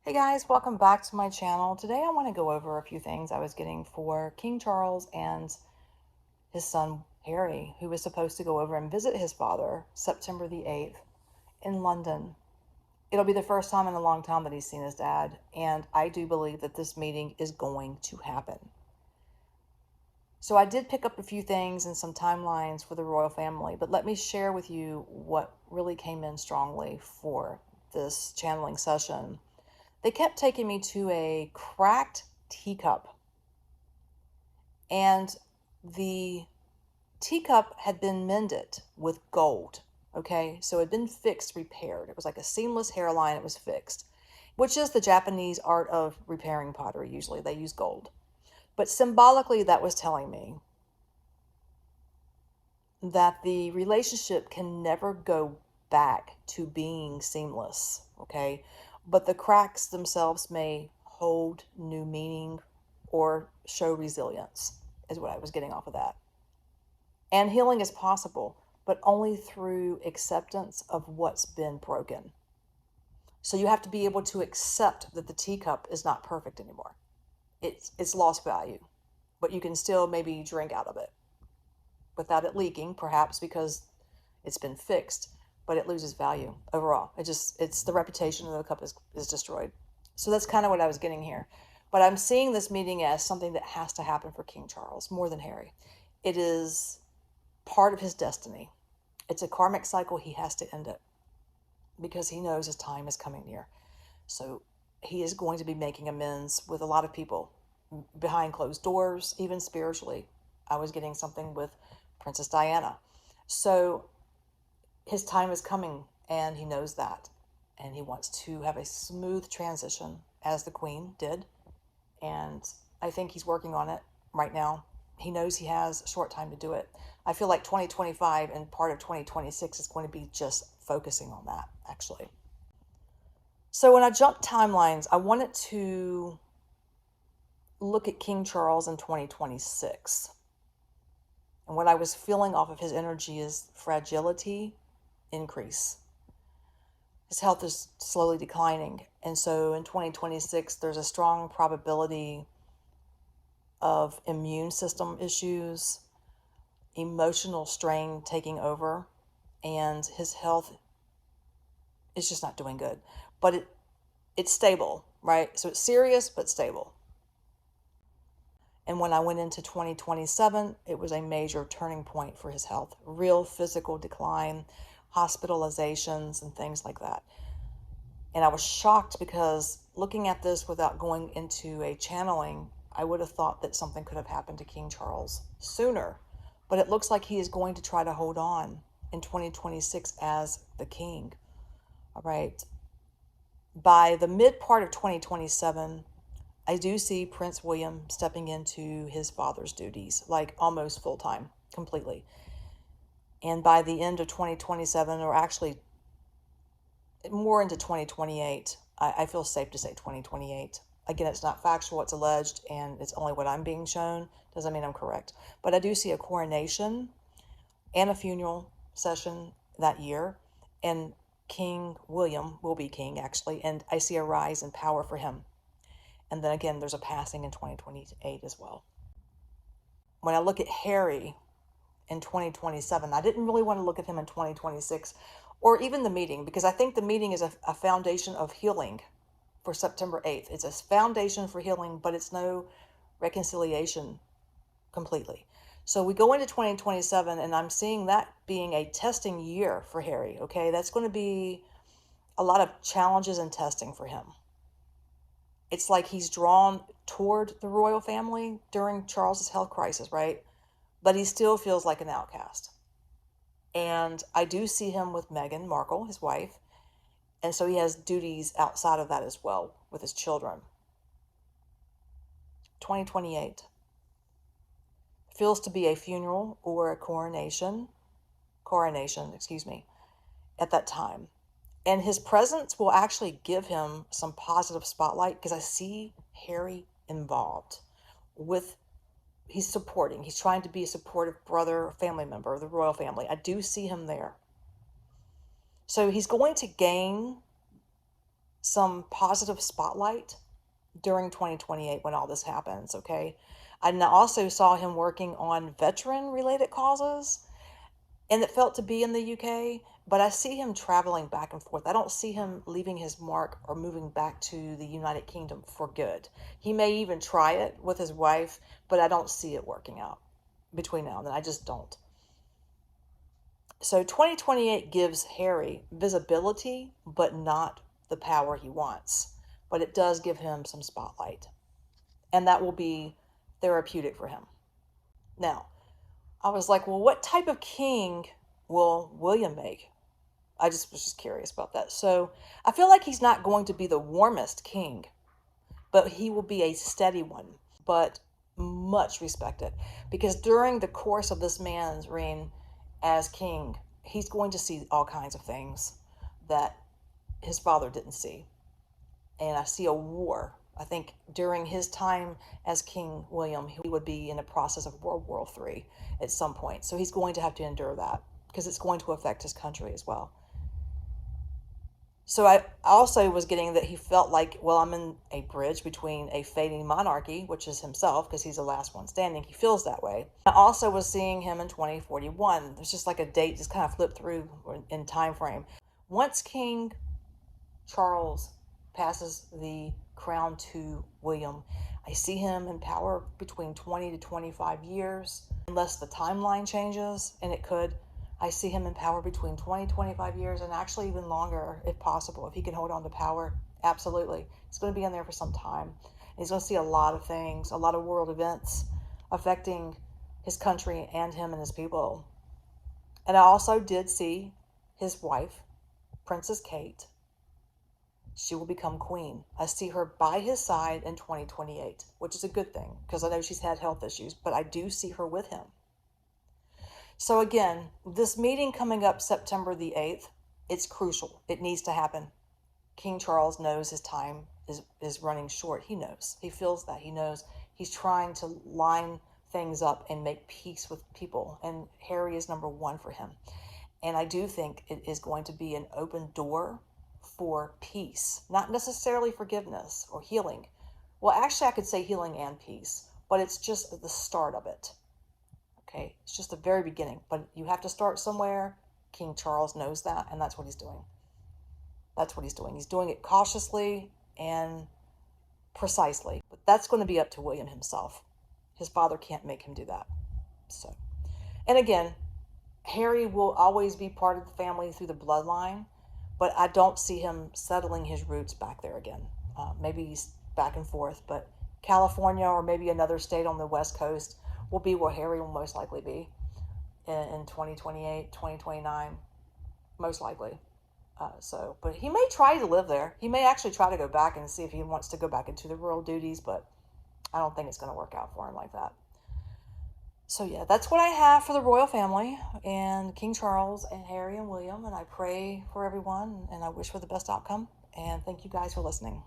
Hey guys, welcome back to my channel. Today I want to go over a few things I was getting for King Charles and his son Harry, who was supposed to go over and visit his father September the 8th in London. It'll be the first time in a long time that he's seen his dad, and I do believe that this meeting is going to happen. So I did pick up a few things and some timelines for the royal family, but let me share with you what really came in strongly for this channeling session. They kept taking me to a cracked teacup, and the teacup had been mended with gold. Okay, so it had been fixed, repaired. It was like a seamless hairline, it was fixed, which is the Japanese art of repairing pottery. Usually they use gold. But symbolically, that was telling me that the relationship can never go back to being seamless. Okay, but the cracks themselves may hold new meaning or show resilience, is what I was getting off of that. And healing is possible, but only through acceptance of what's been broken. So you have to be able to accept that the teacup is not perfect anymore. It's lost value, but you can still maybe drink out of it without it leaking, perhaps because it's been fixed, but it loses value overall. It's the reputation of the cup is destroyed. So that's kind of what I was getting here. But I'm seeing this meeting as something that has to happen for King Charles more than Harry. It is part of his destiny. It's a karmic cycle. He has to end it because he knows his time is coming near. So he is going to be making amends with a lot of people behind closed doors, even spiritually. I was getting something with Princess Diana. So his time is coming, and he knows that. And he wants to have a smooth transition, as the Queen did. And I think he's working on it right now. He knows he has a short time to do it. I feel like 2025 and part of 2026 is going to be just focusing on that, actually. So when I jumped timelines, I wanted to look at King Charles in 2026. And what I was feeling off of his energy is fragility, increase. His health is slowly declining. And so in 2026, there's a strong probability of immune system issues, emotional strain taking over, and his health is just not doing good. But it's stable, right? So it's serious but stable. And when I went into 2027, it was a major turning point for his health. Real physical decline, hospitalizations, and things like that. And I was shocked because looking at this without going into a channeling, I would have thought that something could have happened to King Charles sooner. But it looks like he is going to try to hold on in 2026 as the king. All right. By the mid part of 2027, I do see Prince William stepping into his father's duties, like almost full time, completely. And by the end of 2027, or actually more into 2028, I feel safe to say 2028. Again, it's not factual, it's alleged, and it's only what I'm being shown. Doesn't mean I'm correct. But I do see a coronation and a funeral session that year. And King William will be king, actually. And I see a rise in power for him. And then again, there's a passing in 2028 as well. When I look at Harry in 2027, I didn't really want to look at him in 2026 or even the meeting, because I think the meeting is a foundation of healing for September 8th. It's a foundation for healing, but it's no reconciliation completely. So we go into 2027, and I'm seeing that being a testing year for Harry, okay? That's going to be a lot of challenges and testing for him. It's like he's drawn toward the royal family during Charles's health crisis, right? But he still feels like an outcast. And I do see him with Meghan Markle, his wife. And so he has duties outside of that as well with his children. 2028 feels to be a funeral or a coronation, at that time. And his presence will actually give him some positive spotlight, because I see Harry involved with, he's supporting, he's trying to be a supportive brother, family member of the royal family. I do see him there. So he's going to gain some positive spotlight during 2028 when all this happens, okay? And I also saw him working on veteran related causes, and it felt to be in the UK, but I see him traveling back and forth. I don't see him leaving his mark or moving back to the United Kingdom for good. He may even try it with his wife, but I don't see it working out between now and then. I just don't. So 2028 gives Harry visibility, but not the power he wants. But it does give him some spotlight. And that will be therapeutic for him. Now, I was like, well, what type of king will William make? I just was just curious about that. So I feel like he's not going to be the warmest king, but he will be a steady one, but much respected. Because during the course of this man's reign as king, he's going to see all kinds of things that his father didn't see. And I see a war. I think during his time as King William, he would be in the process of World War III at some point. So he's going to have to endure that because it's going to affect his country as well. So I also was getting that he felt like, well, I'm in a bridge between a fading monarchy, which is himself, because he's the last one standing. He feels that way. I also was seeing him in 2041. There's just like a date just kind of flipped through in time frame. Once King Charles passes the crown to William, I see him in power between 20 to 25 years, unless the timeline changes, and it could. I see him in power between 20, 25 years, and actually even longer if possible. If he can hold on to power, absolutely. He's going to be in there for some time. And he's going to see a lot of things, a lot of world events affecting his country and him and his people. And I also did see his wife, Princess Kate. She will become queen. I see her by his side in 2028, which is a good thing because I know she's had health issues, but I do see her with him. So again, this meeting coming up September the 8th, it's crucial. It needs to happen. King Charles knows his time is running short. He knows. He feels that. He knows. He's trying to line things up and make peace with people. And Harry is number one for him. And I do think it is going to be an open door for peace, not necessarily forgiveness or healing. Well, actually, I could say healing and peace, but it's just the start of it. Okay, it's just the very beginning, but you have to start somewhere. King Charles knows that, and that's what he's doing. That's what he's doing. He's doing it cautiously and precisely, but that's going to be up to William himself. His father can't make him do that. So, and again, Harry will always be part of the family through the bloodline, but I don't see him settling his roots back there again. Maybe he's back and forth, but California or maybe another state on the West Coast will be where Harry will most likely be in 2028, 2029, most likely. But he may try to live there. He may actually try to go back and see if he wants to go back into the royal duties, but I don't think it's going to work out for him like that. So yeah, that's what I have for the royal family and King Charles and Harry and William, and I pray for everyone and I wish for the best outcome. And thank you guys for listening.